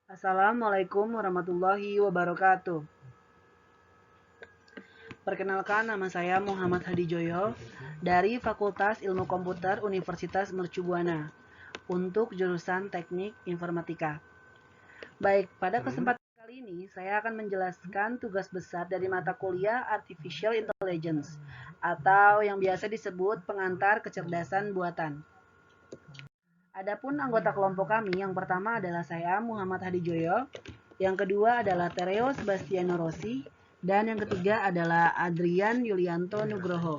Assalamualaikum warahmatullahi wabarakatuh. Perkenalkan, nama saya Muhammad Hadi Joyo dari Fakultas Ilmu Komputer Universitas Mercu Buana untuk jurusan Teknik Informatika. Baik, pada kesempatan kali ini saya akan menjelaskan tugas besar dari mata kuliah Artificial Intelligence atau yang biasa disebut pengantar kecerdasan buatan. Adapun anggota kelompok kami, yang pertama adalah saya Muhammad Hadi Joyo, yang kedua adalah Tereo Sebastiano Rossi, dan yang ketiga adalah Adrian Yulianto Nugroho.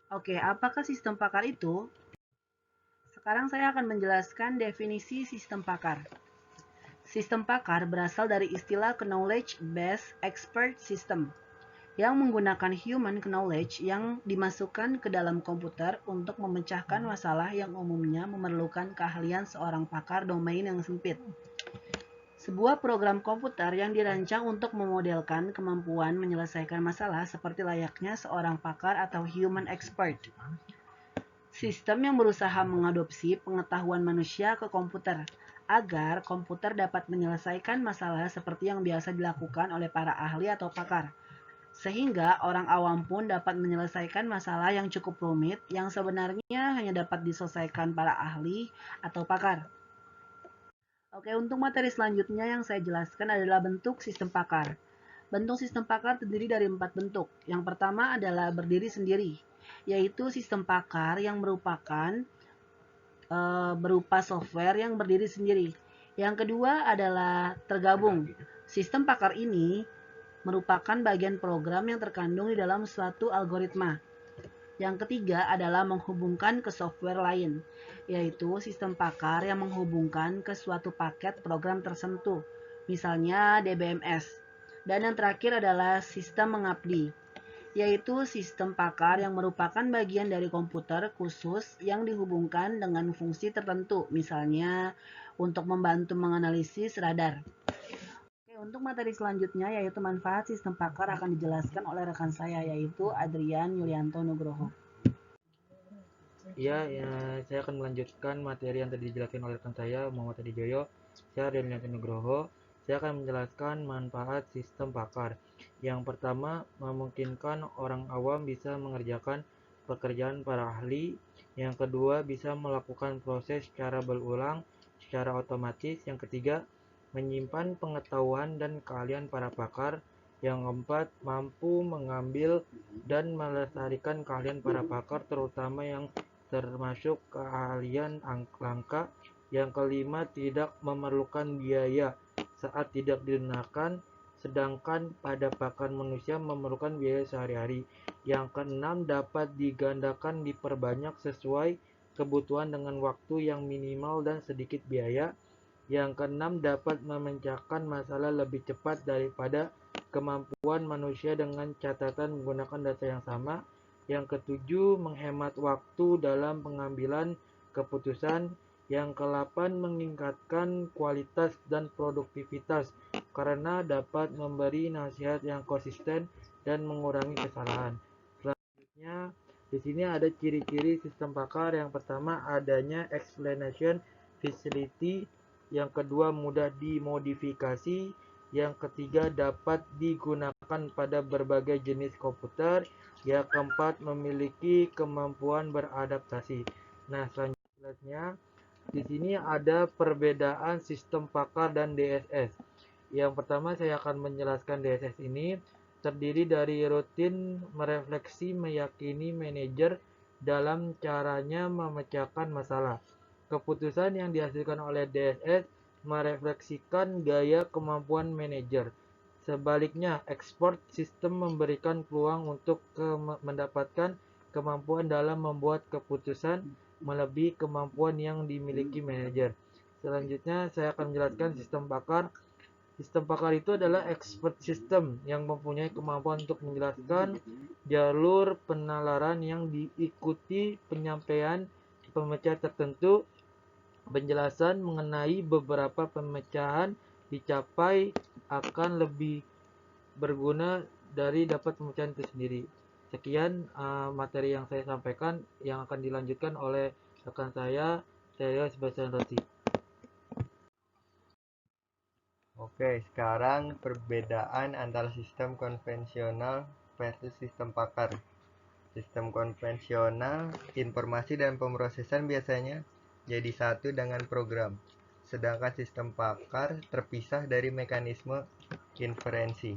Oke, apakah sistem pakar itu? Sekarang saya akan menjelaskan definisi sistem pakar. Sistem pakar berasal dari istilah Knowledge Based Expert System yang menggunakan human knowledge yang dimasukkan ke dalam komputer untuk memecahkan masalah yang umumnya memerlukan keahlian seorang pakar domain yang sempit. Sebuah program komputer yang dirancang untuk memodelkan kemampuan menyelesaikan masalah seperti layaknya seorang pakar atau human expert. Sistem yang berusaha mengadopsi pengetahuan manusia ke komputer agar komputer dapat menyelesaikan masalah seperti yang biasa dilakukan oleh para ahli atau pakar. Sehingga orang awam pun dapat menyelesaikan masalah yang cukup rumit yang sebenarnya hanya dapat diselesaikan para ahli atau pakar. Oke, untuk materi selanjutnya yang saya jelaskan adalah bentuk sistem pakar. Bentuk sistem pakar terdiri dari 4 bentuk. Yang pertama adalah berdiri sendiri, yaitu sistem pakar yang merupakan berupa software yang berdiri sendiri. Yang kedua adalah tergabung. Sistem pakar ini merupakan bagian program yang terkandung di dalam suatu algoritma. Yang ketiga adalah menghubungkan ke software lain, yaitu sistem pakar yang menghubungkan ke suatu paket program tertentu, misalnya DBMS. Dan yang terakhir adalah sistem mengabdi, yaitu sistem pakar yang merupakan bagian dari komputer khusus yang dihubungkan dengan fungsi tertentu, misalnya untuk membantu menganalisis radar. Oke, untuk materi selanjutnya yaitu manfaat sistem pakar akan dijelaskan oleh rekan saya yaitu Adrian Yulianto Nugroho. Ya, saya akan melanjutkan materi yang tadi dijelaskan oleh rekan saya, Muhammad Hadi Joyo. Saya Adrian Nugroho. Saya akan menjelaskan manfaat sistem pakar. Yang pertama, memungkinkan orang awam bisa mengerjakan pekerjaan para ahli. Yang kedua, bisa melakukan proses secara berulang, secara otomatis. Yang ketiga, menyimpan pengetahuan dan keahlian para pakar. Yang keempat, mampu mengambil dan melestarikan keahlian para pakar, terutama yang termasuk keahlian langka. Yang kelima, tidak memerlukan biaya saat tidak digunakan, sedangkan pada pakar manusia memerlukan biaya sehari-hari. Yang keenam, dapat digandakan diperbanyak sesuai kebutuhan dengan waktu yang minimal dan sedikit biaya. Yang keenam, dapat memecahkan masalah lebih cepat daripada kemampuan manusia dengan catatan menggunakan data yang sama. Yang ketujuh, menghemat waktu dalam pengambilan keputusan. Yang kedelapan, meningkatkan kualitas dan produktivitas karena dapat memberi nasihat yang konsisten dan mengurangi kesalahan. Selanjutnya, di sini ada ciri-ciri sistem pakar. Yang pertama, adanya explanation facility. Yang kedua, mudah dimodifikasi. Yang ketiga, dapat digunakan pada berbagai jenis komputer. Yang keempat, memiliki kemampuan beradaptasi. Nah, selanjutnya di sini ada perbedaan sistem pakar dan DSS. Yang pertama, saya akan menjelaskan DSS ini terdiri dari rutin, merefleksi, meyakini manajer dalam caranya memecahkan masalah. Keputusan yang dihasilkan oleh DSS merefleksikan gaya kemampuan manajer. Sebaliknya, expert sistem memberikan peluang untuk mendapatkan kemampuan dalam membuat keputusan melebihi kemampuan yang dimiliki manajer. Selanjutnya, saya akan menjelaskan sistem pakar. Sistem pakar itu adalah expert system yang mempunyai kemampuan untuk menjelaskan jalur penalaran yang diikuti penyampaian pemecah tertentu. Penjelasan mengenai beberapa pemecahan dicapai akan lebih berguna dari dapat pemecahan itu sendiri. Sekian materi yang saya sampaikan, yang akan dilanjutkan oleh rekan saya Tereo Sebastian Rossi. Oke, sekarang perbedaan antara sistem konvensional versus sistem pakar. Sistem konvensional, informasi dan pemrosesan biasanya jadi satu dengan program. Sedangkan sistem pakar terpisah dari mekanisme inferensi.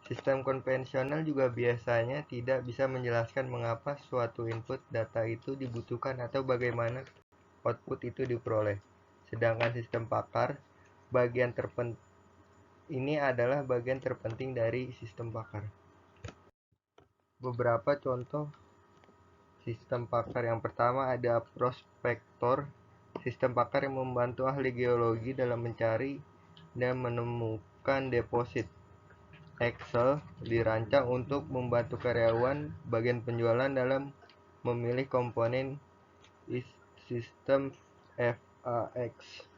Sistem konvensional juga biasanya tidak bisa menjelaskan mengapa suatu input data itu dibutuhkan atau bagaimana output itu diperoleh. Sedangkan sistem pakar, ini adalah bagian terpenting dari sistem pakar. Beberapa contoh sistem pakar. Yang pertama ada prospektor. Sistem pakar yang membantu ahli geologi dalam mencari dan menemukan deposit. Excel dirancang untuk membantu karyawan bagian penjualan dalam memilih komponen sistem FAX.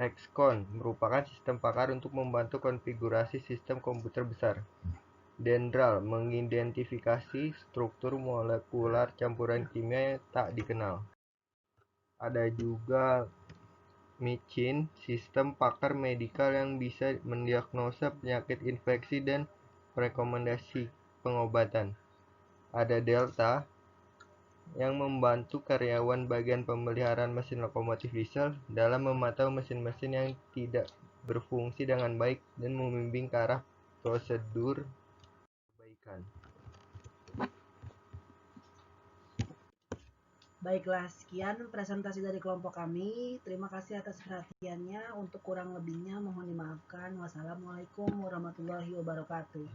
XCON merupakan sistem pakar untuk membantu konfigurasi sistem komputer besar. Dendral mengidentifikasi struktur molekular campuran kimia yang tak dikenal. Ada juga Micin, sistem pakar medikal yang bisa mendiagnosa penyakit infeksi dan merekomendasi pengobatan. Ada Delta, yang membantu karyawan bagian pemeliharaan mesin lokomotif diesel dalam memantau mesin-mesin yang tidak berfungsi dengan baik dan membimbing ke arah prosedur perbaikan. Baiklah, sekian presentasi dari kelompok kami. Terima kasih atas perhatiannya. Untuk kurang lebihnya mohon dimaafkan. Wassalamualaikum warahmatullahi wabarakatuh.